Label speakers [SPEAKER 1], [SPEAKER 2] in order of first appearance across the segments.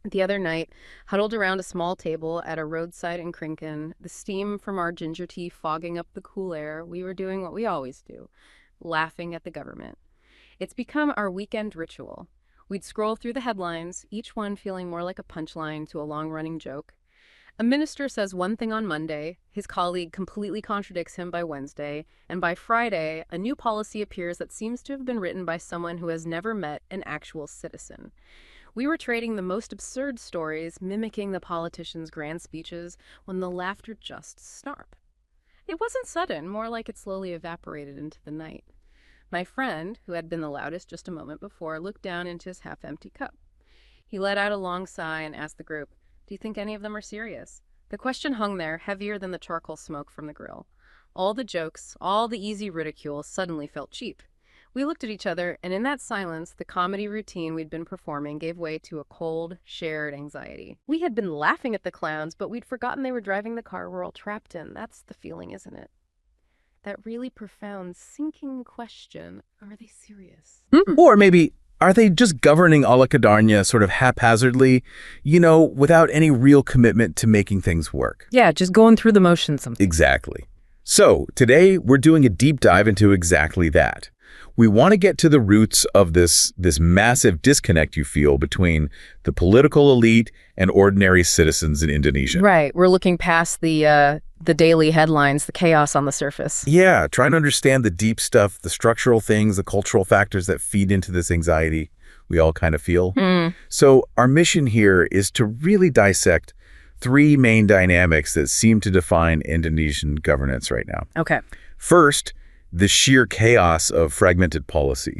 [SPEAKER 1] The other night, huddled around a small table at a roadside in Krinken, the steam from our ginger tea fogging up the cool air, we were doing what we always do, laughing at the government. It's become our weekend ritual. We'd scroll through the headlines, each one feeling more like a punchline to a long-running joke. A minister says one thing on Monday, his colleague completely contradicts him by Wednesday, and by Friday, a new policy appears that seems to have been written by someone who has never met an actual citizen. We were trading the most absurd stories, mimicking the politicians' grand speeches, when the laughter just stopped. It wasn't sudden, more like it slowly evaporated into the night. My friend, who had been the loudest just a moment before, looked down into his half-empty cup. He let out a long sigh and asked the group, "Do you think any of them are serious?" The question hung there, heavier than the charcoal smoke from the grill. All the jokes, all the easy ridicule suddenly felt cheap. We looked at each other, and in that silence, the comedy routine we'd been performing gave way to a cold, shared anxiety. We had been laughing at the clowns, but we'd forgotten they were driving the car we're all trapped in. That's the feeling, isn't it? That really profound, sinking question, are they serious?
[SPEAKER 2] Or maybe, are they just governing a la Cadarnia sort of haphazardly, without any real commitment to making things work?
[SPEAKER 1] Yeah, just going through the motions sometimes.
[SPEAKER 2] Exactly. So today, we're doing a deep dive into exactly that. We want to get to the roots of this massive disconnect you feel between the political elite and ordinary citizens in Indonesia.
[SPEAKER 1] Right. We're looking past the daily headlines, the chaos on the surface.
[SPEAKER 2] Yeah, trying to understand the deep stuff, the structural things, the cultural factors that feed into this anxiety we all kind of feel. So our mission here is to really dissect three main dynamics that seem to define Indonesian governance right now.
[SPEAKER 1] Okay.
[SPEAKER 2] First, the sheer chaos of fragmented policy.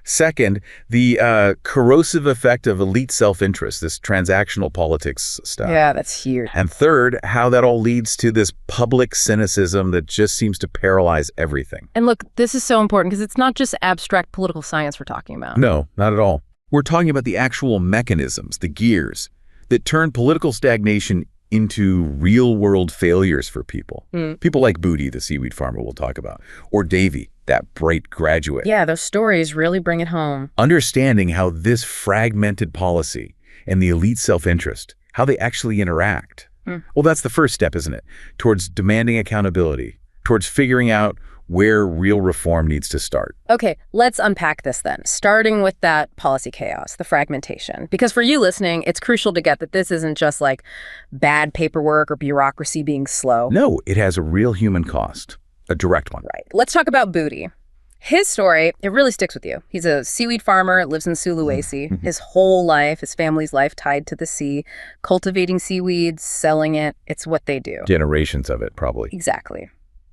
[SPEAKER 2] Second, the corrosive effect of elite self-interest, this transactional politics stuff.
[SPEAKER 1] Yeah, that's huge.
[SPEAKER 2] And third, how that all leads to this public cynicism that just seems to paralyze everything.
[SPEAKER 1] And look, this is so important because it's not just abstract political science we're talking about.
[SPEAKER 2] No, not at all. We're talking about the actual mechanisms, the gears, that turn political stagnation into real-world failures for people. People like Booty, the seaweed farmer we'll talk about, or Davy, that bright graduate.
[SPEAKER 1] Yeah, those stories really bring it home.
[SPEAKER 2] Understanding how this fragmented policy and the elite self-interest, how they actually interact. Well, that's the first step, isn't it? Towards demanding accountability, towards figuring out where real reform needs to start.
[SPEAKER 1] Okay, let's unpack this then, starting with that policy chaos, the fragmentation. Because for you listening, it's crucial to get that this isn't just like bad paperwork or bureaucracy being slow.
[SPEAKER 2] No, it has a real human cost, a direct one.
[SPEAKER 1] Right. Let's talk about Booty. His story, it really sticks with you. He's a seaweed farmer, lives in Sulawesi. His whole life, his family's life tied to the sea, cultivating seaweeds, selling it. It's what they do.
[SPEAKER 2] Generations of it, probably.
[SPEAKER 1] Exactly.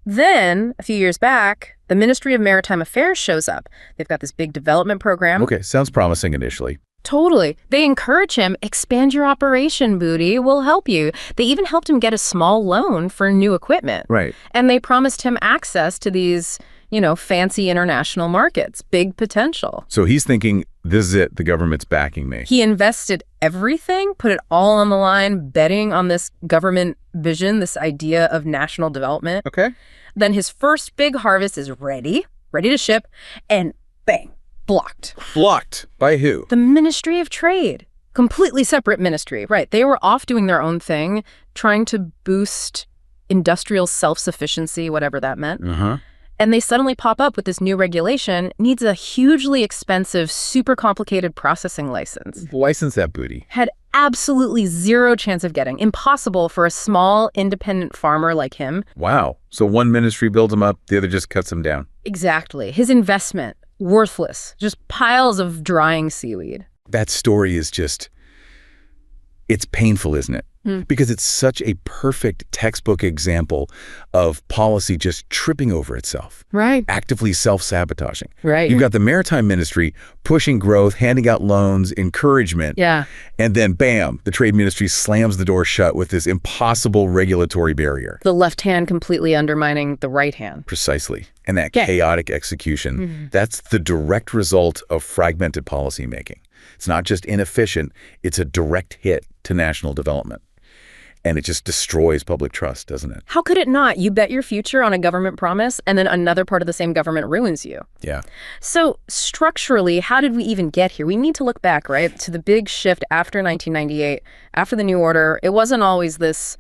[SPEAKER 1] Then, a few years back, the Ministry of Maritime Affairs shows up. They've got this big development program.
[SPEAKER 2] Okay, sounds promising initially.
[SPEAKER 1] Totally. They encourage him, expand your operation, Booty. We'll help you. They even helped him get a small loan for new equipment.
[SPEAKER 2] Right.
[SPEAKER 1] And they promised him access to these, fancy international markets. Big potential.
[SPEAKER 2] So he's thinking, this is it, the government's backing me.
[SPEAKER 1] He invested everything, put it all on the line, betting on this government vision, this idea of national development.
[SPEAKER 2] Okay.
[SPEAKER 1] Then his first big harvest is ready to ship, and bang, blocked.
[SPEAKER 2] Blocked? By who?
[SPEAKER 1] The Ministry of Trade. Completely separate ministry. Right. They were off doing their own thing, trying to boost industrial self-sufficiency, whatever that meant. And they suddenly pop up with this new regulation, needs a hugely expensive, super complicated processing license.
[SPEAKER 2] License that Booty.
[SPEAKER 1] Had absolutely zero chance of getting. Impossible for a small, independent farmer like him.
[SPEAKER 2] Wow. So one ministry builds him up, the other just cuts him down.
[SPEAKER 1] Exactly. His investment, worthless. Just piles of drying seaweed.
[SPEAKER 2] That story is just, it's painful, isn't it? Because it's such a perfect textbook example of policy just tripping over itself.
[SPEAKER 1] Right.
[SPEAKER 2] Actively self-sabotaging.
[SPEAKER 1] Right.
[SPEAKER 2] You've got the Maritime Ministry pushing growth, handing out loans, encouragement.
[SPEAKER 1] Yeah.
[SPEAKER 2] And then, bam, the Trade Ministry slams the door shut with this impossible regulatory barrier.
[SPEAKER 1] The left hand completely undermining the right hand.
[SPEAKER 2] Precisely. And that chaotic execution, that's the direct result of fragmented policymaking. It's not just inefficient, it's a direct hit to national development. And it just destroys public trust, doesn't it?
[SPEAKER 1] How could it not? You bet your future on a government promise, and then another part of the same government ruins you.
[SPEAKER 2] Yeah.
[SPEAKER 1] So structurally, how did we even get here? We need to look back, right, to the big shift after 1998, after the New Order. It wasn't always this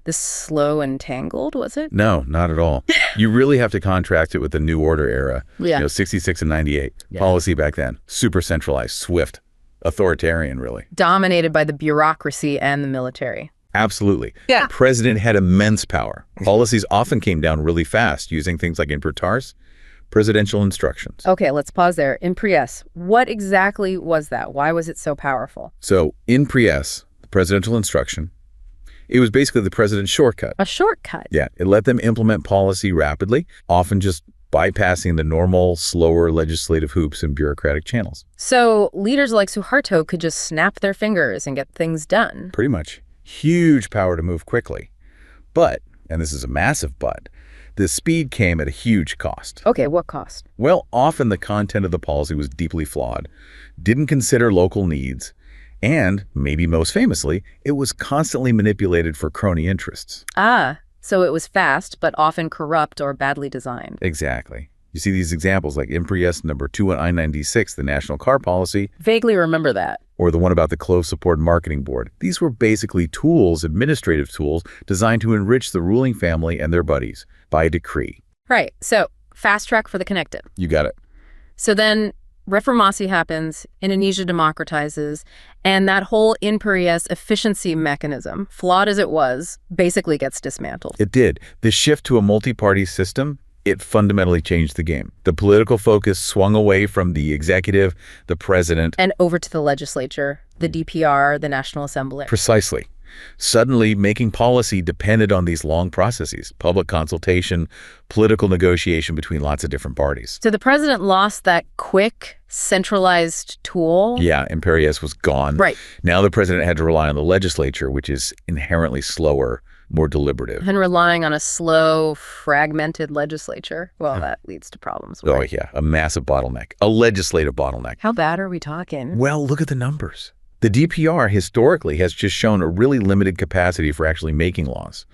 [SPEAKER 1] slow and tangled, was it?
[SPEAKER 2] No, not at all. You really have to contrast it with the New Order era.
[SPEAKER 1] Yeah.
[SPEAKER 2] 66 and 98. Yeah. Policy back then, super centralized, swift, authoritarian, really.
[SPEAKER 1] Dominated by the bureaucracy and the military.
[SPEAKER 2] Absolutely.
[SPEAKER 1] Yeah.
[SPEAKER 2] The president had immense power. Policies often came down really fast using things like impertars, presidential instructions.
[SPEAKER 1] Okay, let's pause there. Impries, what exactly was that? Why was it so powerful?
[SPEAKER 2] So impries, the presidential instruction, it was basically the president's shortcut.
[SPEAKER 1] A shortcut?
[SPEAKER 2] Yeah, it let them implement policy rapidly, often just bypassing the normal, slower legislative hoops and bureaucratic channels.
[SPEAKER 1] So leaders like Suharto could just snap their fingers and get things done.
[SPEAKER 2] Pretty much. Huge power to move quickly. But, and this is a massive but, the speed came at a huge cost.
[SPEAKER 1] Okay, what cost?
[SPEAKER 2] Well, often the content of the policy was deeply flawed, didn't consider local needs, and, maybe most famously, it was constantly manipulated for crony interests.
[SPEAKER 1] Ah, so it was fast, but often corrupt or badly designed.
[SPEAKER 2] Exactly. You see these examples like Impries number 21996, the national car policy.
[SPEAKER 1] Vaguely remember that.
[SPEAKER 2] Or the one about the close support marketing board. These were basically tools, administrative tools, designed to enrich the ruling family and their buddies by decree.
[SPEAKER 1] Right. So fast track for the connected.
[SPEAKER 2] You got it.
[SPEAKER 1] So then Reformasi happens, Indonesia democratizes, and that whole Imperius efficiency mechanism, flawed as it was, basically gets dismantled.
[SPEAKER 2] It did. The shift to a multi-party system, it fundamentally changed the game. The political focus swung away from the executive, the president,
[SPEAKER 1] and over to the legislature, the DPR, the National Assembly.
[SPEAKER 2] Precisely. Suddenly, making policy depended on these long processes, public consultation, political negotiation between lots of different parties.
[SPEAKER 1] So the president lost that quick, centralized tool?
[SPEAKER 2] Yeah, Imperius was gone.
[SPEAKER 1] Right.
[SPEAKER 2] Now the president had to rely on the legislature, which is inherently slower, more deliberative.
[SPEAKER 1] And relying on a slow, fragmented legislature, well, that leads to problems. Right?
[SPEAKER 2] Oh, yeah, a massive bottleneck, a legislative bottleneck.
[SPEAKER 1] How bad are we talking?
[SPEAKER 2] Well, look at the numbers. The DPR historically has just shown a really limited capacity for actually making laws.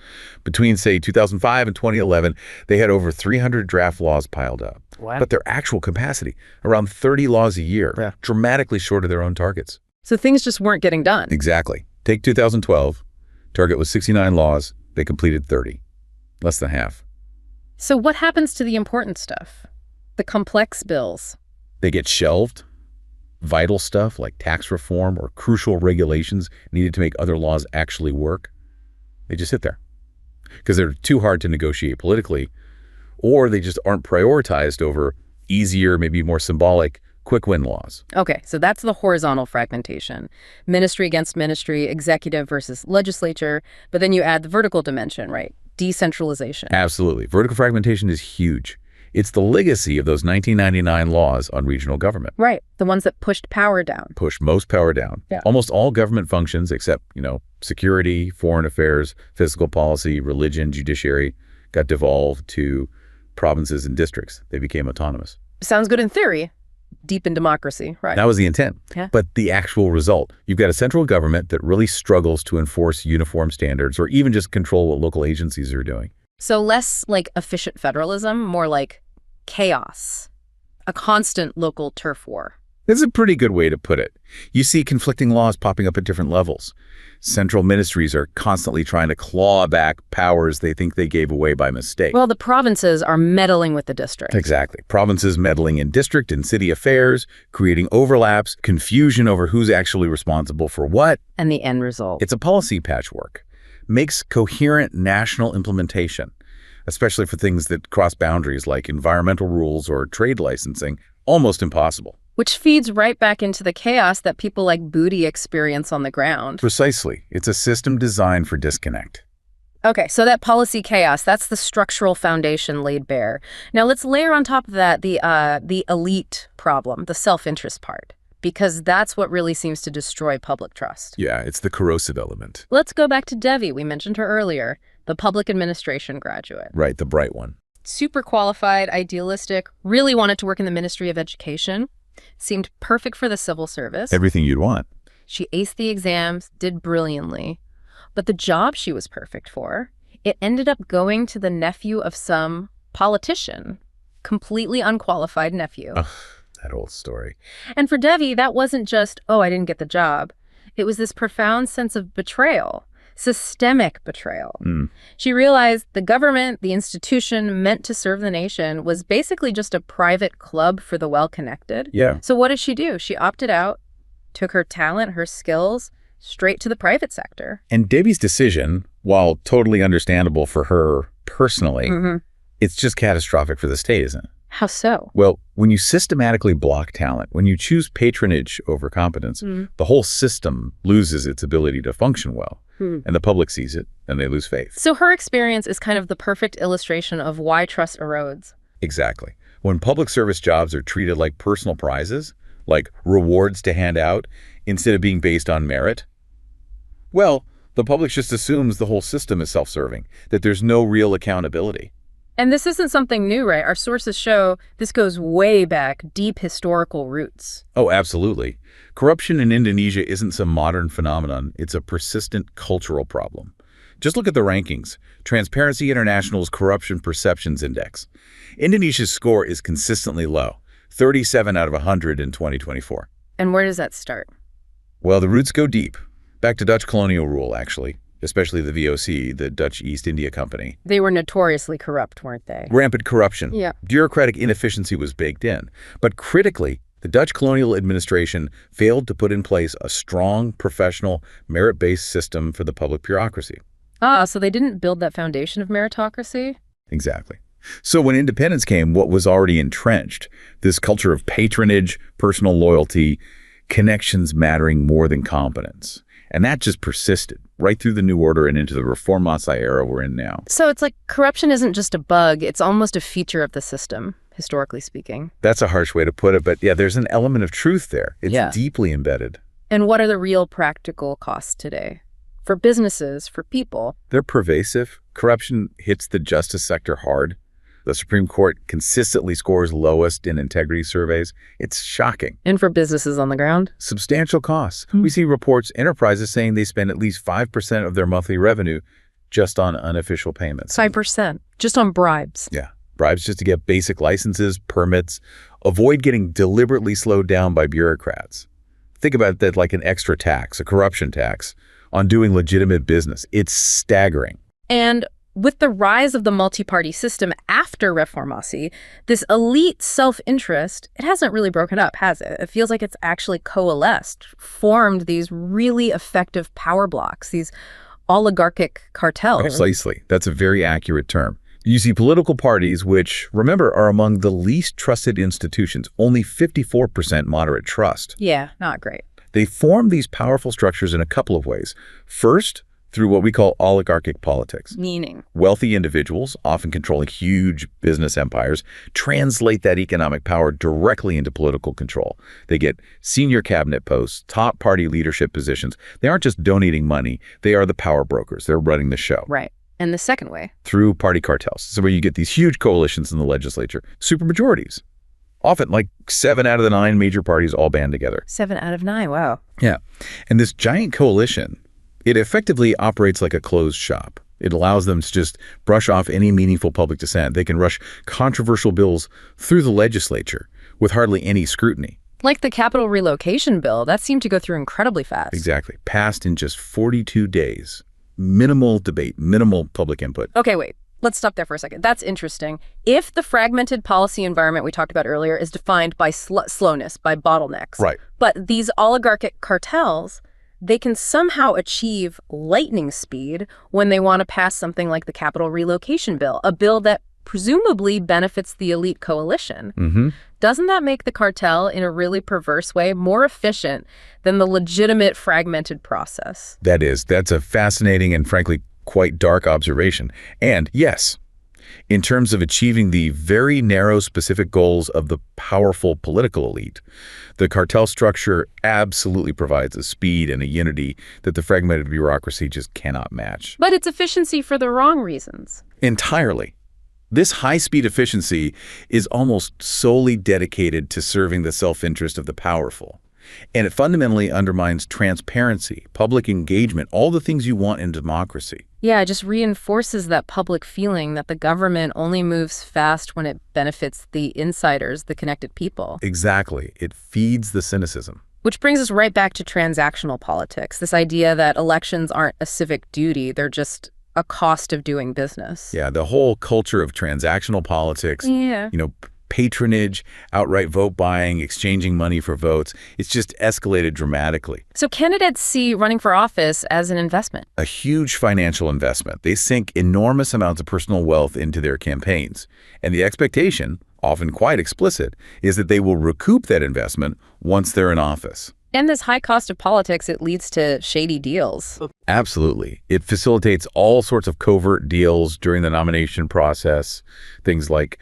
[SPEAKER 2] Between, say, 2005 and 2011, they had over 300 draft laws piled up.
[SPEAKER 1] Wow.
[SPEAKER 2] But their actual capacity, around 30 laws a year, dramatically short of their own targets.
[SPEAKER 1] So things just weren't getting done.
[SPEAKER 2] Exactly. Take 2012. Target was 69 laws. They completed 30. Less than half.
[SPEAKER 1] So what happens to the important stuff? The complex bills?
[SPEAKER 2] They get shelved. Vital stuff like tax reform or crucial regulations needed to make other laws actually work, they just sit there because they're too hard to negotiate politically, or they just aren't prioritized over easier, maybe more symbolic, quick win laws.
[SPEAKER 1] Okay, so that's the horizontal fragmentation. Ministry against ministry, executive versus legislature, but then you add the vertical dimension, right? Decentralization.
[SPEAKER 2] Absolutely. Vertical fragmentation is huge. It's the legacy of those 1999 laws on regional government.
[SPEAKER 1] Right. The ones that pushed power down.
[SPEAKER 2] Pushed most power down.
[SPEAKER 1] Yeah.
[SPEAKER 2] Almost all government functions except, security, foreign affairs, fiscal policy, religion, judiciary got devolved to provinces and districts. They became autonomous.
[SPEAKER 1] Sounds good in theory. Deep in democracy, right?
[SPEAKER 2] That was the intent.
[SPEAKER 1] Yeah.
[SPEAKER 2] But the actual result, you've got a central government that really struggles to enforce uniform standards or even just control what local agencies are doing.
[SPEAKER 1] So less like efficient federalism, more like chaos, a constant local turf war.
[SPEAKER 2] That's a pretty good way to put it. You see conflicting laws popping up at different levels. Central ministries are constantly trying to claw back powers they think they gave away by mistake.
[SPEAKER 1] Well, the provinces are meddling with the district.
[SPEAKER 2] Exactly. Provinces meddling in district and city affairs, creating overlaps, confusion over who's actually responsible for what.
[SPEAKER 1] And the end result.
[SPEAKER 2] It's a policy patchwork. Makes coherent national implementation, especially for things that cross boundaries like environmental rules or trade licensing, almost impossible.
[SPEAKER 1] Which feeds right back into the chaos that people like Booty experience on the ground.
[SPEAKER 2] Precisely. It's a system designed for disconnect.
[SPEAKER 1] Okay, so that policy chaos, that's the structural foundation laid bare. Now let's layer on top of that the elite problem, the self-interest part, because that's what really seems to destroy public trust.
[SPEAKER 2] Yeah, it's the corrosive element.
[SPEAKER 1] Let's go back to Devi. We mentioned her earlier, the public administration graduate.
[SPEAKER 2] Right, the bright one.
[SPEAKER 1] Super qualified, idealistic, really wanted to work in the Ministry of Education. Seemed perfect for the civil service.
[SPEAKER 2] Everything you'd want.
[SPEAKER 1] She aced the exams, did brilliantly. But the job she was perfect for, it ended up going to the nephew of some politician, completely unqualified nephew.
[SPEAKER 2] Ugh, that old story.
[SPEAKER 1] And for Devi, that wasn't just, oh, I didn't get the job. It was this profound sense of betrayal, systemic betrayal. She realized the government, the institution meant to serve the nation, was basically just a private club for the well-connected.
[SPEAKER 2] Yeah.
[SPEAKER 1] So what did? She opted out, took her talent, her skills, straight to the private sector.
[SPEAKER 2] And Debbie's decision, while totally understandable for her personally, it's just catastrophic for the state, isn't it?
[SPEAKER 1] How so?
[SPEAKER 2] Well, when you systematically block talent, when you choose patronage over competence, the whole system loses its ability to function well. And the public sees it, and they lose faith.
[SPEAKER 1] So her experience is kind of the perfect illustration of why trust erodes.
[SPEAKER 2] Exactly. When public service jobs are treated like personal prizes, like rewards to hand out, instead of being based on merit, well, the public just assumes the whole system is self-serving, that there's no real accountability.
[SPEAKER 1] And this isn't something new, right? Our sources show this goes way back, deep historical roots.
[SPEAKER 2] Oh, absolutely. Corruption in Indonesia isn't some modern phenomenon. It's a persistent cultural problem. Just look at the rankings. Transparency International's Corruption Perceptions Index. Indonesia's score is consistently low, 37 out of 100 in 2024.
[SPEAKER 1] And where does that start?
[SPEAKER 2] Well, the roots go deep. Back to Dutch colonial rule, actually. Especially the VOC, the Dutch East India Company.
[SPEAKER 1] They were notoriously corrupt, weren't they?
[SPEAKER 2] Rampant corruption.
[SPEAKER 1] Yeah.
[SPEAKER 2] Bureaucratic inefficiency was baked in. But critically, the Dutch colonial administration failed to put in place a strong, professional, merit-based system for the public bureaucracy.
[SPEAKER 1] So they didn't build that foundation of meritocracy?
[SPEAKER 2] Exactly. So when independence came, what was already entrenched, this culture of patronage, personal loyalty, connections mattering more than competence. And that just persisted right through the New Order and into the Reformasi era we're in now.
[SPEAKER 1] So it's like corruption isn't just a bug, it's almost a feature of the system, historically speaking.
[SPEAKER 2] That's a harsh way to put it, but yeah, there's an element of truth there. It's deeply embedded.
[SPEAKER 1] And what are the real practical costs today? For businesses, for people?
[SPEAKER 2] They're pervasive. Corruption hits the justice sector hard. The Supreme Court consistently scores lowest in integrity surveys. It's shocking.
[SPEAKER 1] And for businesses on the ground?
[SPEAKER 2] Substantial costs. We see reports, enterprises saying they spend at least 5% of their monthly revenue just on unofficial payments.
[SPEAKER 1] 5%, just on bribes.
[SPEAKER 2] Yeah, bribes just to get basic licenses, permits, avoid getting deliberately slowed down by bureaucrats. Think about that like an extra tax, a corruption tax, on doing legitimate business. It's staggering.
[SPEAKER 1] And with the rise of the multi-party system after Reformasi, this elite self-interest, it hasn't really broken up, has it? It feels like it's actually coalesced, formed these really effective power blocks, these oligarchic cartels.
[SPEAKER 2] Precisely. That's a very accurate term. You see political parties, which, remember, are among the least trusted institutions, only 54% moderate trust.
[SPEAKER 1] Yeah, not great.
[SPEAKER 2] They form these powerful structures in a couple of ways. First, through what we call oligarchic politics.
[SPEAKER 1] Meaning?
[SPEAKER 2] Wealthy individuals, often controlling huge business empires, translate that economic power directly into political control. They get senior cabinet posts, top party leadership positions. They aren't just donating money. They are the power brokers. They're running the show.
[SPEAKER 1] Right. And the second way?
[SPEAKER 2] Through party cartels. So where you get these huge coalitions in the legislature, supermajorities. Often like 7 out of the 9 major parties all band together.
[SPEAKER 1] 7 out of 9, wow.
[SPEAKER 2] Yeah. And this giant coalition, it effectively operates like a closed shop. It allows them to just brush off any meaningful public dissent. They can rush controversial bills through the legislature with hardly any scrutiny.
[SPEAKER 1] Like the capital relocation bill, that seemed to go through incredibly fast.
[SPEAKER 2] Exactly. Passed in just 42 days. Minimal debate, minimal public input.
[SPEAKER 1] Okay, wait. Let's stop there for a second. That's interesting. If the fragmented policy environment we talked about earlier is defined by slowness, by bottlenecks,
[SPEAKER 2] right?
[SPEAKER 1] But these oligarchic cartels, they can somehow achieve lightning speed when they want to pass something like the capital relocation bill, a bill that presumably benefits the elite coalition. Doesn't that make the cartel, in a really perverse way, more efficient than the legitimate fragmented process?
[SPEAKER 2] That's a fascinating and frankly quite dark observation. And yes, in terms of achieving the very narrow specific goals of the powerful political elite, the cartel structure absolutely provides a speed and a unity that the fragmented bureaucracy just cannot match.
[SPEAKER 1] But it's efficiency for the wrong reasons.
[SPEAKER 2] Entirely. This high-speed efficiency is almost solely dedicated to serving the self-interest of the powerful. And it fundamentally undermines transparency, public engagement, all the things you want in democracy.
[SPEAKER 1] Yeah, it just reinforces that public feeling that the government only moves fast when it benefits the insiders, the connected people.
[SPEAKER 2] Exactly. It feeds the cynicism.
[SPEAKER 1] Which brings us right back to transactional politics, this idea that elections aren't a civic duty, they're just a cost of doing business.
[SPEAKER 2] Yeah, the whole culture of transactional politics,
[SPEAKER 1] Yeah.
[SPEAKER 2] Patronage, outright vote buying, exchanging money for votes, it's just escalated dramatically.
[SPEAKER 1] So candidates see running for office as an investment.
[SPEAKER 2] A huge financial investment. They sink enormous amounts of personal wealth into their campaigns. And the expectation, often quite explicit, is that they will recoup that investment once they're in office.
[SPEAKER 1] And this high cost of politics, it leads to shady deals.
[SPEAKER 2] Absolutely. It facilitates all sorts of covert deals during the nomination process, things like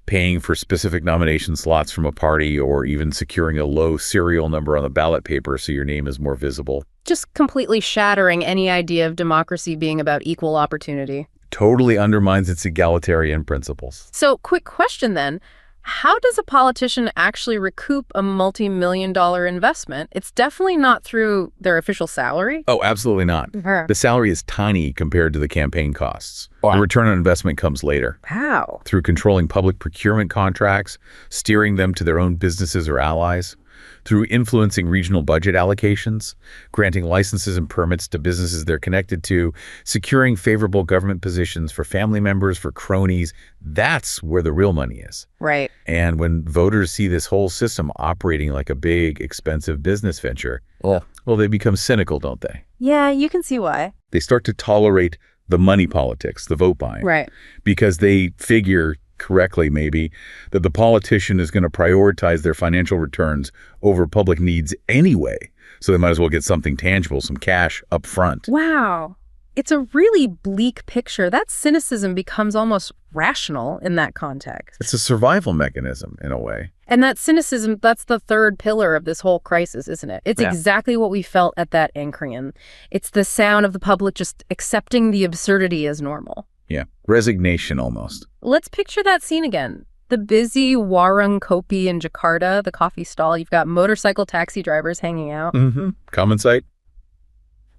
[SPEAKER 2] paying for specific nomination slots from a party or even securing a low serial number on the ballot paper so your name is more visible.
[SPEAKER 1] Just completely shattering any idea of democracy being about equal opportunity.
[SPEAKER 2] Totally undermines its egalitarian principles.
[SPEAKER 1] So, quick question then. How does a politician actually recoup a multi-million-dollar investment? It's definitely not through their official salary.
[SPEAKER 2] Oh, absolutely not. The salary is tiny compared to the campaign costs. Wow. The return on investment comes later.
[SPEAKER 1] How?
[SPEAKER 2] Through controlling public procurement contracts, steering them to their own businesses or allies, through influencing regional budget allocations, granting licenses and permits to businesses they're connected to, securing favorable government positions for family members, for cronies. That's where the real money is.
[SPEAKER 1] Right.
[SPEAKER 2] And when voters see this whole system operating like a big, expensive business venture, well, they become cynical, don't they?
[SPEAKER 1] Yeah, you can see why.
[SPEAKER 2] They start to tolerate the money politics, the vote buying.
[SPEAKER 1] Right.
[SPEAKER 2] Because they figure, correctly maybe, that the politician is going to prioritize their financial returns over public needs anyway. So they might as well get something tangible, some cash up front.
[SPEAKER 1] Wow. It's a really bleak picture. That cynicism becomes almost rational in that context.
[SPEAKER 2] It's a survival mechanism in a way.
[SPEAKER 1] And that cynicism, that's the third pillar of this whole crisis, isn't it? It's exactly what we felt at that Anchorian. It's the sound of the public just accepting the absurdity as normal.
[SPEAKER 2] Yeah, resignation almost.
[SPEAKER 1] Let's picture that scene again. The busy Warung Kopi in Jakarta, the coffee stall. You've got motorcycle taxi drivers hanging out.
[SPEAKER 2] Mm-hmm. Common sight.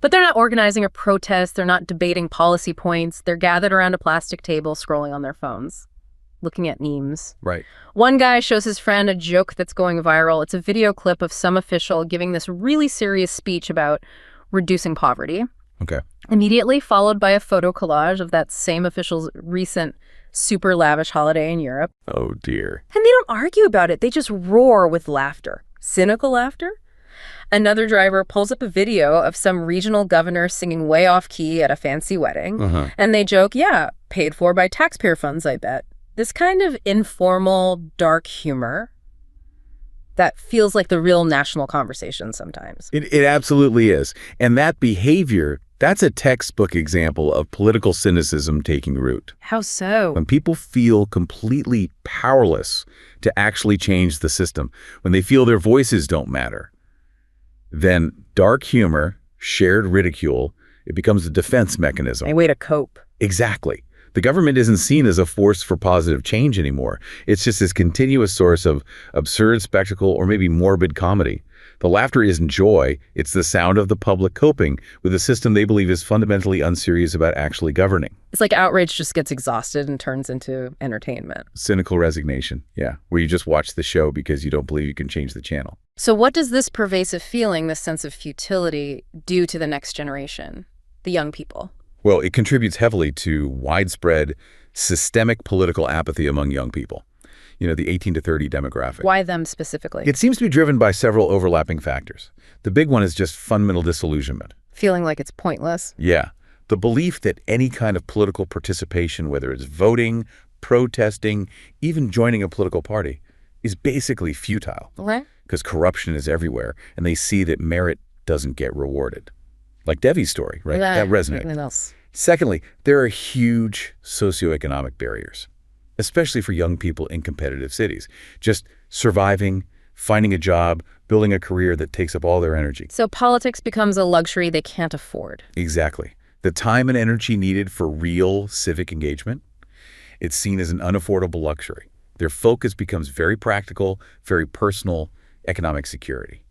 [SPEAKER 1] But they're not organizing a protest. They're not debating policy points. They're gathered around a plastic table scrolling on their phones, looking at memes.
[SPEAKER 2] Right.
[SPEAKER 1] One guy shows his friend a joke that's going viral. It's a video clip of some official giving this really serious speech about reducing poverty.
[SPEAKER 2] Okay.
[SPEAKER 1] Immediately followed by a photo collage of that same official's recent super lavish holiday in Europe.
[SPEAKER 2] Oh, dear.
[SPEAKER 1] And they don't argue about it. They just roar with laughter. Cynical laughter. Another driver pulls up a video of some regional governor singing way off key at a fancy wedding. And they joke, yeah, paid for by taxpayer funds, I bet. This kind of informal, dark humor that feels like the real national conversation sometimes.
[SPEAKER 2] It absolutely is. And that behavior, that's a textbook example of political cynicism taking root.
[SPEAKER 1] How so?
[SPEAKER 2] When people feel completely powerless to actually change the system, when they feel their voices don't matter, then dark humor, shared ridicule, it becomes a defense mechanism.
[SPEAKER 1] A way to cope.
[SPEAKER 2] Exactly. The government isn't seen as a force for positive change anymore. It's just this continuous source of absurd spectacle or maybe morbid comedy. The laughter isn't joy, it's the sound of the public coping with a system they believe is fundamentally unserious about actually governing.
[SPEAKER 1] It's like outrage just gets exhausted and turns into entertainment.
[SPEAKER 2] Cynical resignation, yeah, where you just watch the show because you don't believe you can change the channel.
[SPEAKER 1] So what does this pervasive feeling, this sense of futility, do to the next generation, the young people?
[SPEAKER 2] Well, it contributes heavily to widespread systemic political apathy among young people. The 18 to 30 demographic.
[SPEAKER 1] Why them specifically?
[SPEAKER 2] It seems to be driven by several overlapping factors. The big one is just fundamental disillusionment.
[SPEAKER 1] Feeling like it's pointless?
[SPEAKER 2] Yeah. The belief that any kind of political participation, whether it's voting, protesting, even joining a political party, is basically futile.
[SPEAKER 1] Right.
[SPEAKER 2] Because corruption is everywhere, and they see that merit doesn't get rewarded. Like Devi's story, right? That resonates. Secondly, there are huge socioeconomic barriers, especially for young people in competitive cities. Just surviving, finding a job, building a career that takes up all their energy.
[SPEAKER 1] So politics becomes a luxury they can't afford.
[SPEAKER 2] Exactly. The time and energy needed for real civic engagement, it's seen as an unaffordable luxury. Their focus becomes very practical, very personal, economic security.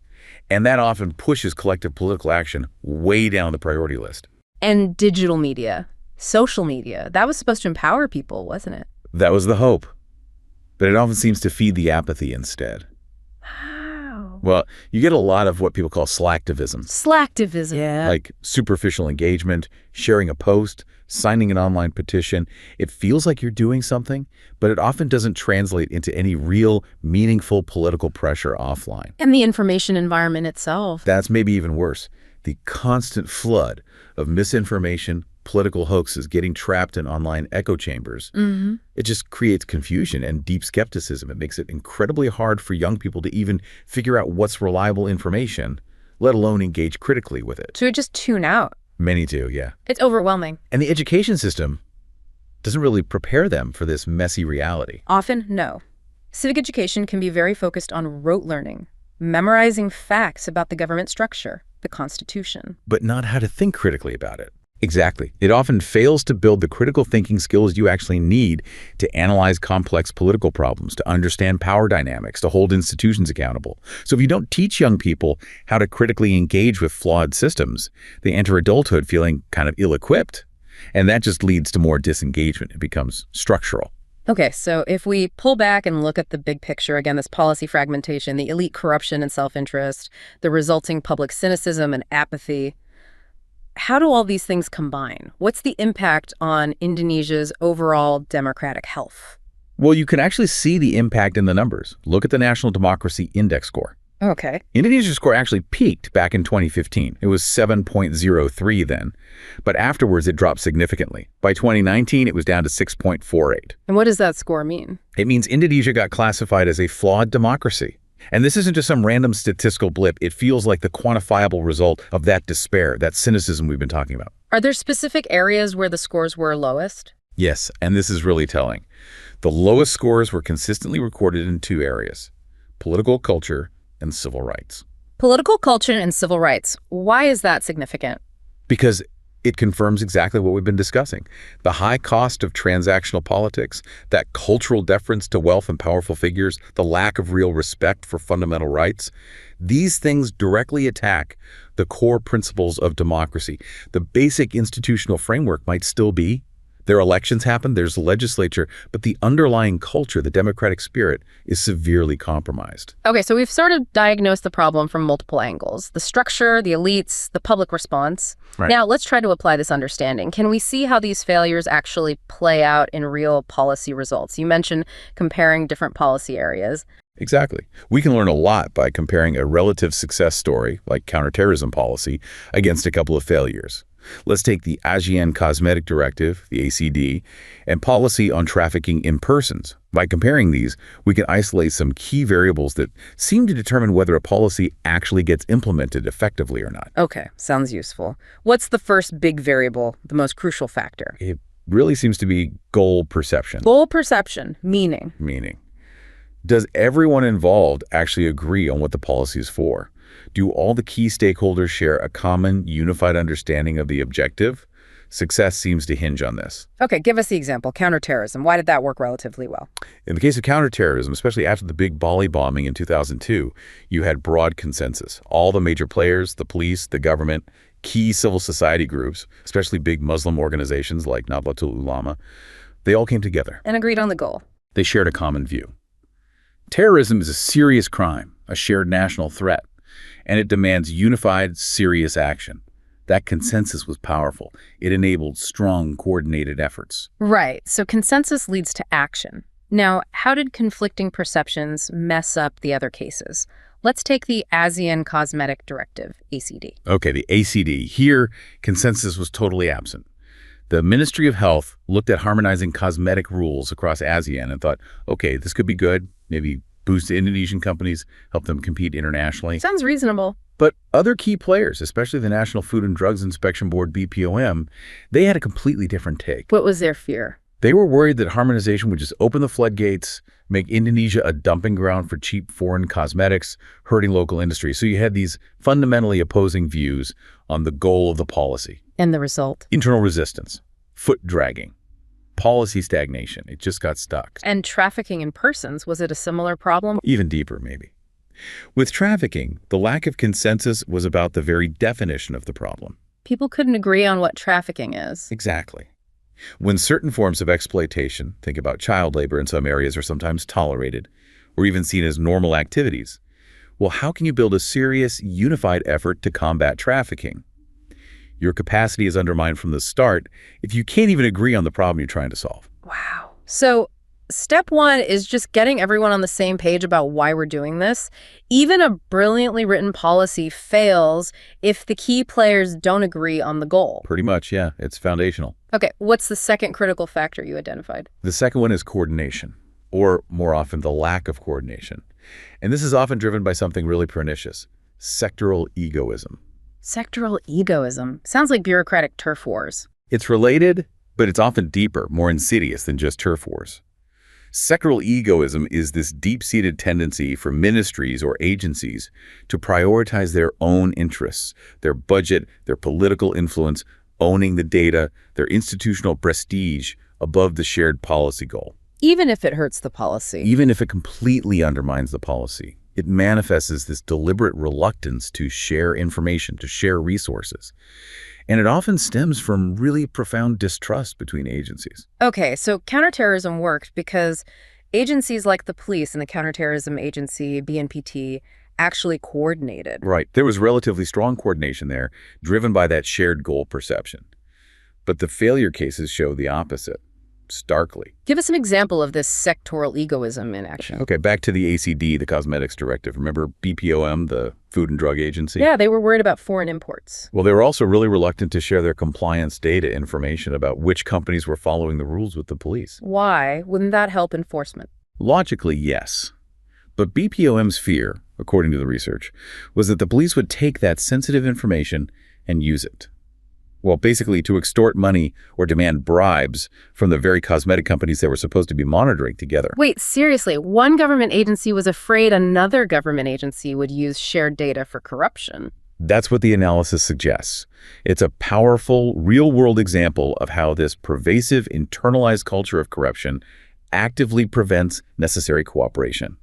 [SPEAKER 2] And that often pushes collective political action way down the priority list.
[SPEAKER 1] And digital media, social media, that was supposed to empower people, wasn't it?
[SPEAKER 2] That was the hope. But it often seems to feed the apathy instead.
[SPEAKER 1] Wow.
[SPEAKER 2] Well, you get a lot of what people call slacktivism.
[SPEAKER 1] Slacktivism. Yeah.
[SPEAKER 2] Like superficial engagement, sharing a post, signing an online petition. It feels like you're doing something, but it often doesn't translate into any real, meaningful political pressure offline.
[SPEAKER 1] And the information environment itself.
[SPEAKER 2] That's maybe even worse. The constant flood of misinformation, political hoaxes getting trapped in online echo chambers. It just creates confusion and deep skepticism. It makes it incredibly hard for young people to even figure out what's reliable information, let alone engage critically with it.
[SPEAKER 1] So we just tune out.
[SPEAKER 2] Many do, yeah.
[SPEAKER 1] It's overwhelming.
[SPEAKER 2] And the education system doesn't really prepare them for this messy reality.
[SPEAKER 1] Often, no. Civic education can be very focused on rote learning, memorizing facts about the government structure, the Constitution.
[SPEAKER 2] But not how to think critically about it. Exactly. It often fails to build the critical thinking skills you actually need to analyze complex political problems, to understand power dynamics, to hold institutions accountable. So if you don't teach young people how to critically engage with flawed systems, they enter adulthood feeling kind of ill-equipped. And that just leads to more disengagement. It becomes structural.
[SPEAKER 1] Okay, so if we pull back and look at the big picture, again, this policy fragmentation, the elite corruption and self-interest, the resulting public cynicism and apathy, how do all these things combine? What's the impact on Indonesia's overall democratic health?
[SPEAKER 2] Well, you can actually see the impact in the numbers. Look at the National Democracy Index score.
[SPEAKER 1] Okay.
[SPEAKER 2] Indonesia's score actually peaked back in 2015. It was 7.03 then, but afterwards it dropped significantly. By 2019, it was down to 6.48.
[SPEAKER 1] And what does that score mean?
[SPEAKER 2] It means Indonesia got classified as a flawed democracy. And this isn't just some random statistical blip. It feels like the quantifiable result of that despair, that cynicism we've been talking about.
[SPEAKER 1] Are there specific areas where the scores were lowest?
[SPEAKER 2] Yes, and this is really telling. The lowest scores were consistently recorded in two areas: political culture and civil rights.
[SPEAKER 1] Political culture and civil rights. Why is that significant?
[SPEAKER 2] Because it confirms exactly what we've been discussing. The high cost of transactional politics, that cultural deference to wealth and powerful figures, the lack of real respect for fundamental rights, these things directly attack the core principles of democracy. The basic institutional framework might still be there. Elections happen, there's a legislature, but the underlying culture, the democratic spirit, is severely compromised.
[SPEAKER 1] Okay, so we've sort of diagnosed the problem from multiple angles: the structure, the elites, the public response.
[SPEAKER 2] Right.
[SPEAKER 1] Now, let's try to apply this understanding. Can we see how these failures actually play out in real policy results? You mentioned comparing different policy areas.
[SPEAKER 2] Exactly. We can learn a lot by comparing a relative success story, like counterterrorism policy, against a couple of failures. Let's take the ASEAN Cosmetic Directive, the ACD, and policy on trafficking in persons. By comparing these, we can isolate some key variables that seem to determine whether a policy actually gets implemented effectively or not.
[SPEAKER 1] Okay, sounds useful. What's the first big variable, the most crucial factor?
[SPEAKER 2] It really seems to be goal perception.
[SPEAKER 1] Goal perception, meaning?
[SPEAKER 2] Meaning, does everyone involved actually agree on what the policy is for? Do all the key stakeholders share a common, unified understanding of the objective? Success seems to hinge on this.
[SPEAKER 1] Okay, give us the example. Counterterrorism. Why did that work relatively well?
[SPEAKER 2] In the case of counterterrorism, especially after the big Bali bombing in 2002, you had broad consensus. All the major players, the police, the government, key civil society groups, especially big Muslim organizations like Nahdlatul Ulama, they all came together.
[SPEAKER 1] And agreed on the goal.
[SPEAKER 2] They shared a common view. Terrorism is a serious crime, a shared national threat, and it demands unified, serious action. That consensus was powerful. It enabled strong, coordinated efforts.
[SPEAKER 1] Right, so consensus leads to action. Now, how did conflicting perceptions mess up the other cases? Let's take the ASEAN Cosmetic Directive, ACD.
[SPEAKER 2] Okay, the ACD. Here, consensus was totally absent. The Ministry of Health looked at harmonizing cosmetic rules across ASEAN and thought, okay, this could be good, maybe boost Indonesian companies, help them compete internationally.
[SPEAKER 1] Sounds reasonable.
[SPEAKER 2] But other key players, especially the National Food and Drugs Inspection Board, BPOM, they had a completely different take.
[SPEAKER 1] What was their fear?
[SPEAKER 2] They were worried that harmonization would just open the floodgates, make Indonesia a dumping ground for cheap foreign cosmetics, hurting local industry. So you had these fundamentally opposing views on the goal of the policy.
[SPEAKER 1] And the result?
[SPEAKER 2] Internal resistance, foot dragging, policy stagnation. It just got stuck.
[SPEAKER 1] And trafficking in persons, was it a similar problem?
[SPEAKER 2] Even deeper, maybe. With trafficking, the lack of consensus was about the very definition of the problem.
[SPEAKER 1] People couldn't agree on what trafficking is.
[SPEAKER 2] Exactly. When certain forms of exploitation, think about child labor in some areas, are sometimes tolerated, or even seen as normal activities, well, how can you build a serious, unified effort to combat trafficking? Your capacity is undermined from the start if you can't even agree on the problem you're trying to solve.
[SPEAKER 1] Wow. So step one is just getting everyone on the same page about why we're doing this. Even a brilliantly written policy fails if the key players don't agree on the goal.
[SPEAKER 2] Pretty much, yeah. It's foundational.
[SPEAKER 1] Okay, what's the second critical factor you identified?
[SPEAKER 2] The second one is coordination, or more often, the lack of coordination. And this is often driven by something really pernicious: sectoral egoism.
[SPEAKER 1] Sectoral egoism. Sounds like bureaucratic turf wars.
[SPEAKER 2] It's related, but it's often deeper, more insidious than just turf wars. Sectoral egoism is this deep-seated tendency for ministries or agencies to prioritize their own interests, their budget, their political influence, owning the data, their institutional prestige above the shared policy goal.
[SPEAKER 1] Even if it hurts the policy.
[SPEAKER 2] Even if it completely undermines the policy. It manifests as this deliberate reluctance to share information, to share resources. And it often stems from really profound distrust between agencies.
[SPEAKER 1] Okay, so counterterrorism worked because agencies like the police and the counterterrorism agency, BNPT, actually coordinated.
[SPEAKER 2] Right. There was relatively strong coordination there, driven by that shared goal perception. But the failure cases show the opposite, starkly.
[SPEAKER 1] Give us an example of this sectoral egoism in action.
[SPEAKER 2] Okay, back to the ACD, the Cosmetics Directive. Remember BPOM, the Food and Drug Agency?
[SPEAKER 1] Yeah, they were worried about foreign imports.
[SPEAKER 2] Well, they were also really reluctant to share their compliance data information about which companies were following the rules with the police.
[SPEAKER 1] Why? Wouldn't that help enforcement?
[SPEAKER 2] Logically, yes. But BPOM's fear, according to the research, was that the police would take that sensitive information and use it. Well, basically to extort money or demand bribes from the very cosmetic companies they were supposed to be monitoring together.
[SPEAKER 1] Wait, seriously, one government agency was afraid another government agency would use shared data for corruption.
[SPEAKER 2] That's what the analysis suggests. It's a powerful, real-world example of how this pervasive, internalized culture of corruption actively prevents necessary cooperation.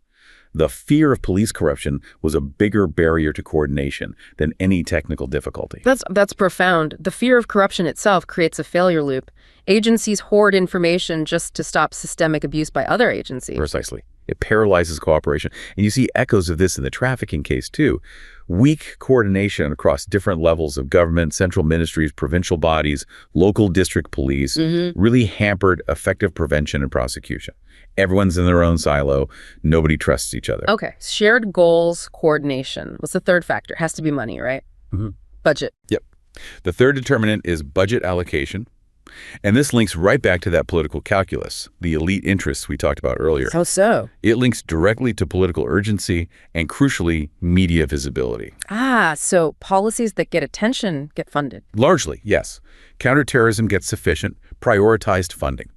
[SPEAKER 2] The fear of police corruption was a bigger barrier to coordination than any technical difficulty.
[SPEAKER 1] That's profound. The fear of corruption itself creates a failure loop. Agencies hoard information just to stop systemic abuse by other agencies.
[SPEAKER 2] Precisely. It paralyzes cooperation. And you see echoes of this in the trafficking case, too. Weak coordination across different levels of government, central ministries, provincial bodies, local district police really hampered effective prevention and prosecution. Everyone's in their own silo. Nobody trusts each other.
[SPEAKER 1] Okay. Shared goals, coordination. What's the third factor? Has to be money, right? Budget.
[SPEAKER 2] Yep. The third determinant is budget allocation. And this links right back to that political calculus, the elite interests we talked about earlier.
[SPEAKER 1] How so?
[SPEAKER 2] It links directly to political urgency and, crucially, media visibility.
[SPEAKER 1] So policies that get attention get funded.
[SPEAKER 2] Largely, yes. Counterterrorism gets sufficient, prioritized funding.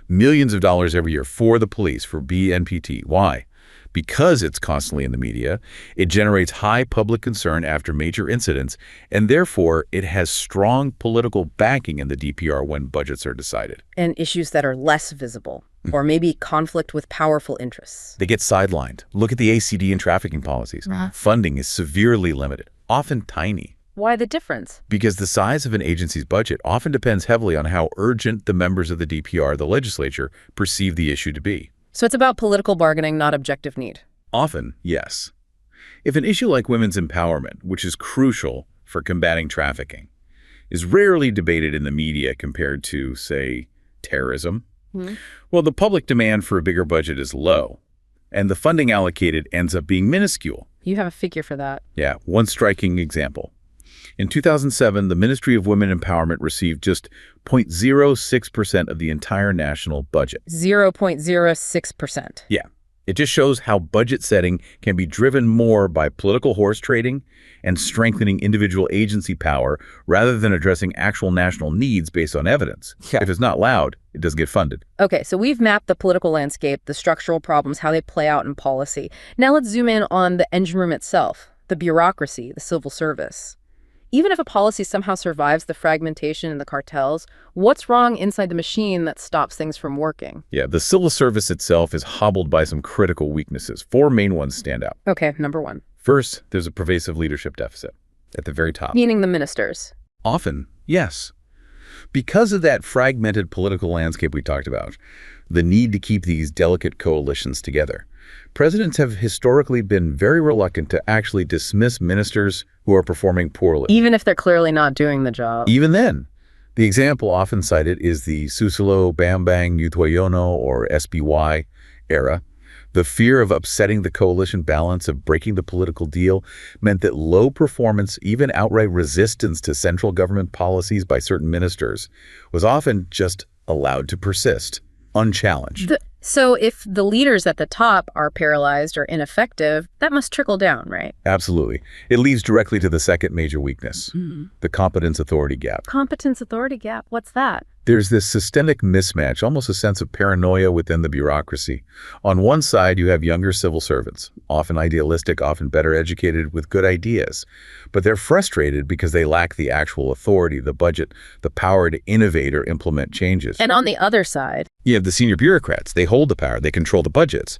[SPEAKER 2] Millions of dollars every year for the police, for BNPT. Why? Because it's constantly in the media, it generates high public concern after major incidents, and therefore it has strong political backing in the DPR when budgets are decided.
[SPEAKER 1] And issues that are less visible, or maybe conflict with powerful interests.
[SPEAKER 2] They get sidelined. Look at the ACD and trafficking policies. Funding is severely limited, often tiny.
[SPEAKER 1] Why the difference?
[SPEAKER 2] Because the size of an agency's budget often depends heavily on how urgent the members of the DPR, the legislature, perceive the issue to be.
[SPEAKER 1] So it's about political bargaining, not objective need.
[SPEAKER 2] Often, yes. If an issue like women's empowerment, which is crucial for combating trafficking, is rarely debated in the media compared to, say, terrorism, well, the public demand for a bigger budget is low, and the funding allocated ends up being minuscule.
[SPEAKER 1] You have a figure for that.
[SPEAKER 2] Yeah, one striking example. In 2007, the Ministry of Women Empowerment received just 0.06% of the entire national budget.
[SPEAKER 1] 0.06%.
[SPEAKER 2] Yeah. It just shows how budget setting can be driven more by political horse trading and strengthening individual agency power rather than addressing actual national needs based on evidence. If it's not loud, it doesn't get funded.
[SPEAKER 1] Okay, so we've mapped the political landscape, the structural problems, how they play out in policy. Now let's zoom in on the engine room itself, the bureaucracy, the civil service. Even if a policy somehow survives the fragmentation and the cartels, what's wrong inside the machine that stops things from working?
[SPEAKER 2] Yeah, the civil service itself is hobbled by some critical weaknesses. Four main ones stand out.
[SPEAKER 1] Okay, number one.
[SPEAKER 2] First, there's a pervasive leadership deficit at the very top.
[SPEAKER 1] Meaning the ministers.
[SPEAKER 2] Often, yes. Because of that fragmented political landscape we talked about, the need to keep these delicate coalitions together, presidents have historically been very reluctant to actually dismiss ministers who are performing poorly.
[SPEAKER 1] Even if they're clearly not doing the job.
[SPEAKER 2] Even then, the example often cited is the Susilo Bambang Yudhoyono, or SBY, era. The fear of upsetting the coalition balance, of breaking the political deal, meant that low performance, even outright resistance to central government policies by certain ministers, was often just allowed to persist, unchallenged.
[SPEAKER 1] So if the leaders at the top are paralyzed or ineffective, that must trickle down, right?
[SPEAKER 2] Absolutely. It leads directly to the second major weakness, the competence-authority gap.
[SPEAKER 1] Competence-authority gap, what's that?
[SPEAKER 2] There's this systemic mismatch, almost a sense of paranoia within the bureaucracy. On one side, you have younger civil servants, often idealistic, often better educated, with good ideas. But they're frustrated because they lack the actual authority, the budget, the power to innovate or implement changes.
[SPEAKER 1] And on the other side,
[SPEAKER 2] you have the senior bureaucrats. They hold the power. They control the budgets.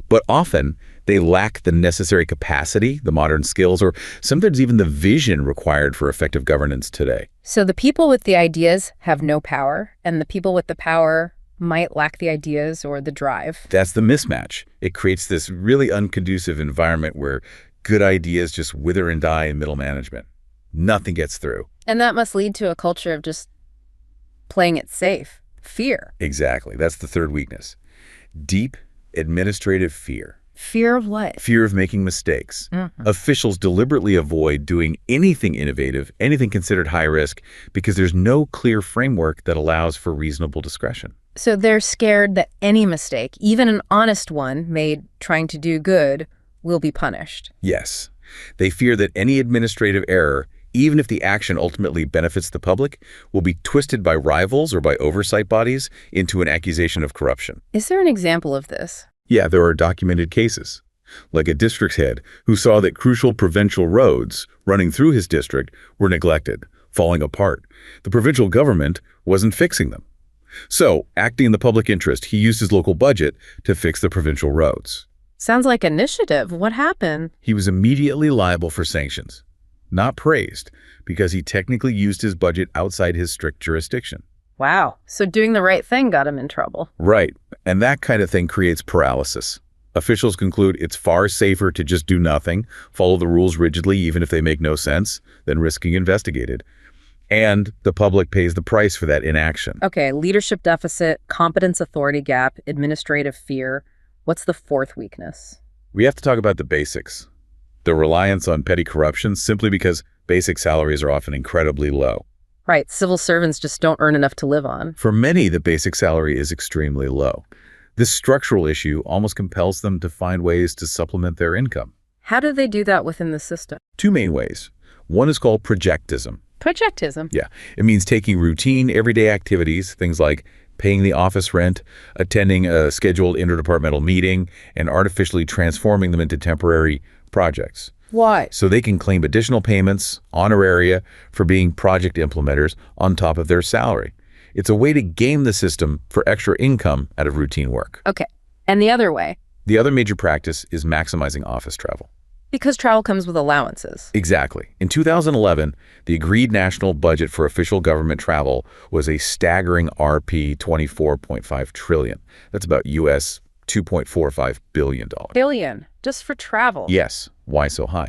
[SPEAKER 2] But often, they lack the necessary capacity, the modern skills, or sometimes even the vision required for effective governance today.
[SPEAKER 1] So the people with the ideas have no power, and the people with the power might lack the ideas or the drive.
[SPEAKER 2] That's the mismatch. It creates this really unconducive environment where good ideas just wither and die in middle management. Nothing gets through.
[SPEAKER 1] And that must lead to a culture of just playing it safe. Fear.
[SPEAKER 2] Exactly. That's the third weakness. Deep administrative fear.
[SPEAKER 1] Fear of what?
[SPEAKER 2] Fear of making mistakes. Officials deliberately avoid doing anything innovative, anything considered high risk, because there's no clear framework that allows for reasonable discretion.
[SPEAKER 1] So they're scared that any mistake, even an honest one made trying to do good, will be punished.
[SPEAKER 2] Yes. They fear that any administrative error, even if the action ultimately benefits the public, will be twisted by rivals or by oversight bodies into an accusation of corruption.
[SPEAKER 1] Is there an example of this?
[SPEAKER 2] Yeah, there are documented cases, like a district head who saw that crucial provincial roads running through his district were neglected, falling apart. The provincial government wasn't fixing them. So, acting in the public interest, he used his local budget to fix the provincial roads.
[SPEAKER 1] Sounds like initiative. What happened?
[SPEAKER 2] He was immediately liable for sanctions, not praised, because he technically used his budget outside his strict jurisdiction.
[SPEAKER 1] Wow. So doing the right thing got him in trouble.
[SPEAKER 2] Right. And that kind of thing creates paralysis. Officials conclude it's far safer to just do nothing, follow the rules rigidly even if they make no sense, than risking investigated. And the public pays the price for that inaction.
[SPEAKER 1] Okay, leadership deficit, competence authority gap, administrative fear. What's the fourth weakness?
[SPEAKER 2] We have to talk about the basics. The reliance on petty corruption simply because basic salaries are often incredibly low.
[SPEAKER 1] Right, civil servants just don't earn enough to live on.
[SPEAKER 2] For many, the basic salary is extremely low. This structural issue almost compels them to find ways to supplement their income.
[SPEAKER 1] How do they do that within the system?
[SPEAKER 2] Two main ways. One is called projectism.
[SPEAKER 1] Projectism?
[SPEAKER 2] Yeah, it means taking routine, everyday activities, things like paying the office rent, attending a scheduled interdepartmental meeting, and artificially transforming them into temporary projects.
[SPEAKER 1] Why?
[SPEAKER 2] So they can claim additional payments, honoraria, for being project implementers on top of their salary. It's a way to game the system for extra income out of routine work.
[SPEAKER 1] Okay. And the other way?
[SPEAKER 2] The other major practice is maximizing office travel.
[SPEAKER 1] Because travel comes with allowances.
[SPEAKER 2] Exactly. In 2011, the agreed national budget for official government travel was a staggering Rp 24.5 trillion. That's about US $2.45 billion.
[SPEAKER 1] Billion? Just for travel?
[SPEAKER 2] Yes. Why so high?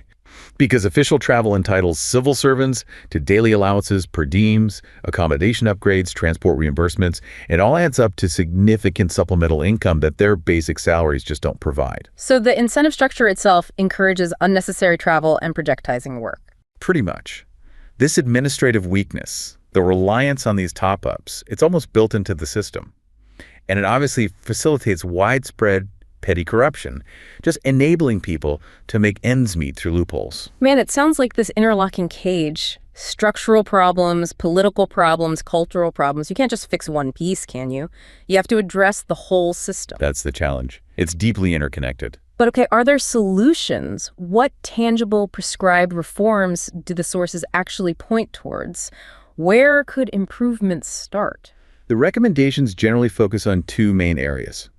[SPEAKER 2] Because official travel entitles civil servants to daily allowances, per diems, accommodation upgrades, transport reimbursements. It all adds up to significant supplemental income that their basic salaries just don't provide.
[SPEAKER 1] So the incentive structure itself encourages unnecessary travel and projectizing work.
[SPEAKER 2] Pretty much. This administrative weakness, the reliance on these top-ups, it's almost built into the system. And it obviously facilitates widespread petty corruption, just enabling people to make ends meet through loopholes.
[SPEAKER 1] Man, it sounds like this interlocking cage. Structural problems, political problems, cultural problems. You can't just fix one piece, can you? You have to address the whole system.
[SPEAKER 2] That's the challenge. It's deeply interconnected.
[SPEAKER 1] But okay, are there solutions? What tangible prescribed reforms do the sources actually point towards? Where could improvements start?
[SPEAKER 2] The recommendations generally focus on two main areas: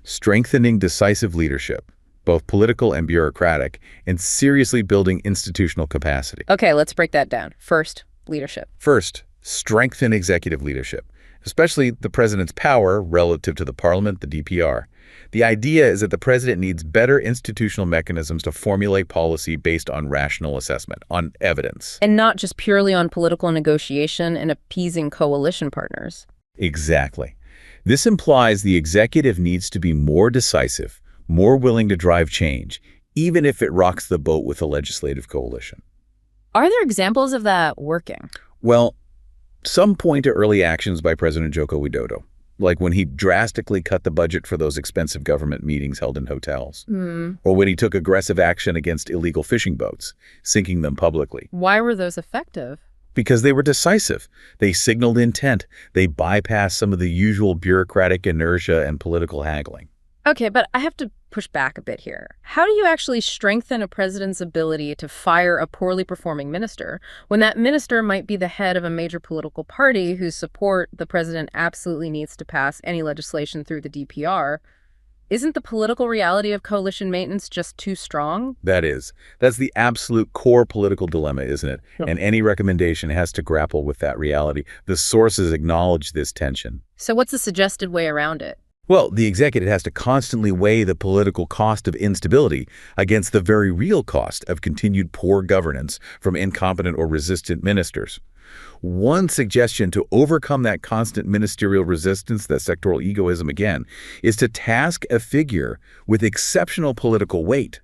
[SPEAKER 2] strengthening decisive leadership, both political and bureaucratic, and seriously building institutional capacity.
[SPEAKER 1] Okay, let's break that down. First, leadership.
[SPEAKER 2] First, strengthen executive leadership, especially the president's power relative to the parliament, the DPR. The idea is that the president needs better institutional mechanisms to formulate policy based on rational assessment, on evidence.
[SPEAKER 1] And not just purely on political negotiation and appeasing coalition partners.
[SPEAKER 2] Exactly. This implies the executive needs to be more decisive, more willing to drive change, even if it rocks the boat with a legislative coalition.
[SPEAKER 1] Are there examples of that working?
[SPEAKER 2] Well, some point to early actions by President Joko Widodo, like when he drastically cut the budget for those expensive government meetings held in hotels, or when he took aggressive action against illegal fishing boats, sinking them publicly.
[SPEAKER 1] Why were those effective?
[SPEAKER 2] Because they were decisive. They signaled intent. They bypassed some of the usual bureaucratic inertia and political haggling.
[SPEAKER 1] Okay, but I have to push back a bit here. How do you actually strengthen a president's ability to fire a poorly performing minister when that minister might be the head of a major political party whose support the president absolutely needs to pass any legislation through the DPR? Isn't the political reality of coalition maintenance just too strong?
[SPEAKER 2] That's the absolute core political dilemma, isn't it?
[SPEAKER 1] Yeah.
[SPEAKER 2] And any recommendation has to grapple with that reality. The sources acknowledge this tension.
[SPEAKER 1] So what's the suggested way around it?
[SPEAKER 2] Well, the executive has to constantly weigh the political cost of instability against the very real cost of continued poor governance from incompetent or resistant ministers. One suggestion to overcome that constant ministerial resistance, that sectoral egoism again, is to task a figure with exceptional political weight,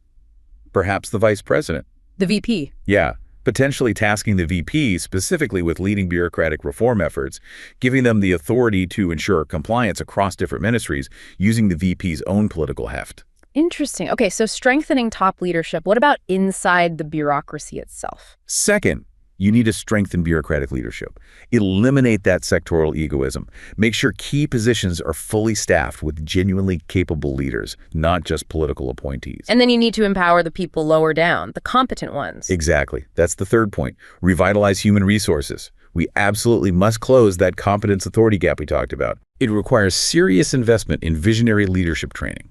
[SPEAKER 2] perhaps the vice president.
[SPEAKER 1] The VP.
[SPEAKER 2] Yeah. Potentially tasking the VP specifically with leading bureaucratic reform efforts, giving them the authority to ensure compliance across different ministries using the VP's own political heft.
[SPEAKER 1] Interesting. Okay, so strengthening top leadership. What about inside the bureaucracy itself?
[SPEAKER 2] Second, you need to strengthen bureaucratic leadership. Eliminate that sectoral egoism. Make sure key positions are fully staffed with genuinely capable leaders, not just political appointees.
[SPEAKER 1] And then you need to empower the people lower down, the competent ones.
[SPEAKER 2] Exactly. That's the third point. Revitalize human resources. We absolutely must close that competence authority gap we talked about. It requires serious investment in visionary leadership training.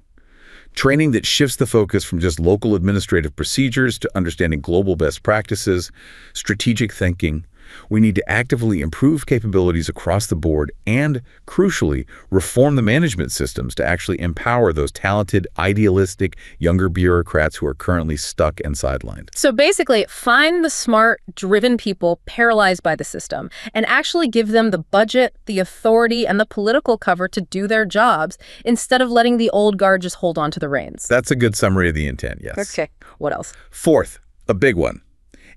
[SPEAKER 2] Training that shifts the focus from just local administrative procedures to understanding global best practices, strategic thinking. We need to actively improve capabilities across the board and, crucially, reform the management systems to actually empower those talented, idealistic, younger bureaucrats who are currently stuck and sidelined.
[SPEAKER 1] So basically, find the smart, driven people paralyzed by the system and actually give them the budget, the authority, and the political cover to do their jobs instead of letting the old guard just hold on to the reins.
[SPEAKER 2] That's a good summary of the intent, yes.
[SPEAKER 1] Okay, what else?
[SPEAKER 2] Fourth, a big one,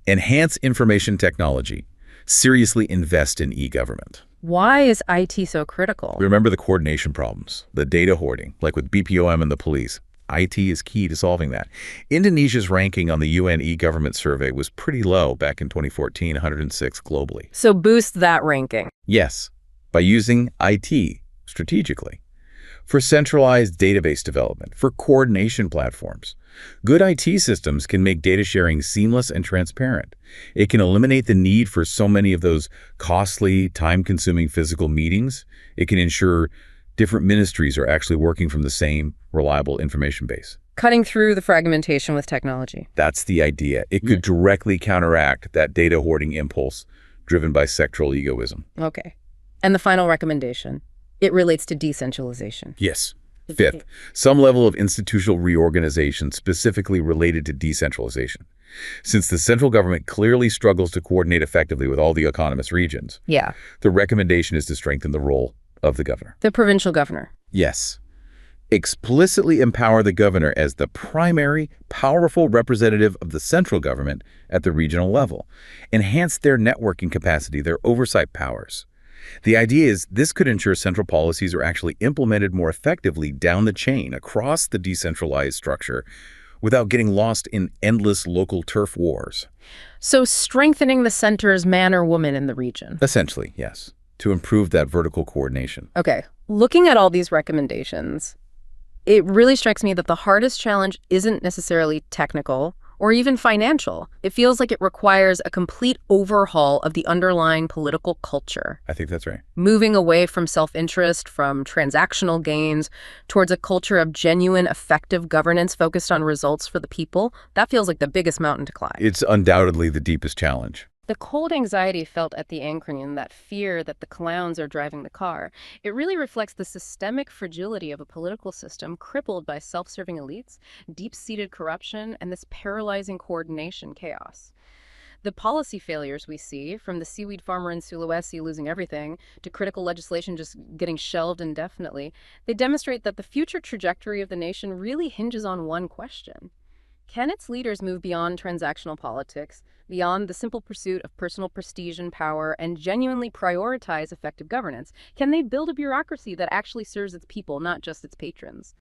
[SPEAKER 2] enhance information technology. Seriously invest in e-government.
[SPEAKER 1] Why is IT so critical?
[SPEAKER 2] Remember the coordination problems, the data hoarding, like with BPOM and the police. IT is key to solving that. Indonesia's ranking on the UN e-government survey was pretty low back in 2014, 106 globally.
[SPEAKER 1] So boost that ranking.
[SPEAKER 2] Yes, by using IT strategically. For centralized database development, for coordination platforms. Good IT systems can make data sharing seamless and transparent. It can eliminate the need for so many of those costly, time-consuming physical meetings. It can ensure different ministries are actually working from the same reliable information base.
[SPEAKER 1] Cutting through the fragmentation with technology.
[SPEAKER 2] That's the idea. It could directly counteract that data hoarding impulse driven by sectoral egoism.
[SPEAKER 1] Okay. And the final recommendation. It relates to decentralization.
[SPEAKER 2] Yes. Fifth, some level of institutional reorganization specifically related to decentralization. Since the central government clearly struggles to coordinate effectively with all the autonomous regions,
[SPEAKER 1] Yeah.
[SPEAKER 2] the recommendation is to strengthen the role of the governor.
[SPEAKER 1] The provincial governor.
[SPEAKER 2] Yes. Explicitly empower the governor as the primary, powerful representative of the central government at the regional level. Enhance their networking capacity, their oversight powers. The idea is this could ensure central policies are actually implemented more effectively down the chain across the decentralized structure without getting lost in endless local turf wars.
[SPEAKER 1] So strengthening the center's man or woman in the region.
[SPEAKER 2] Essentially, yes, to improve that vertical coordination.
[SPEAKER 1] Okay, looking at all these recommendations, It really strikes me that the hardest challenge isn't necessarily technical or even financial. It feels like it requires a complete overhaul of the underlying political culture,
[SPEAKER 2] I think that's right.
[SPEAKER 1] moving away from self-interest, from transactional gains, towards a culture of genuine, effective governance focused on results for the people. That feels like the biggest mountain to climb.
[SPEAKER 2] It's undoubtedly the deepest challenge.
[SPEAKER 1] The cold anxiety felt at the Ancrian, that fear that the clowns are driving the car, it really reflects the systemic fragility of a political system crippled by self-serving elites, deep-seated corruption, and this paralyzing coordination chaos. The policy failures we see, from the seaweed farmer in Sulawesi losing everything to critical legislation just getting shelved indefinitely, they demonstrate that the future trajectory of the nation really hinges on one question. Can its leaders move beyond transactional politics, beyond the simple pursuit of personal prestige and power, and genuinely prioritize effective governance? Can they build a bureaucracy that actually serves its people, not just its patrons?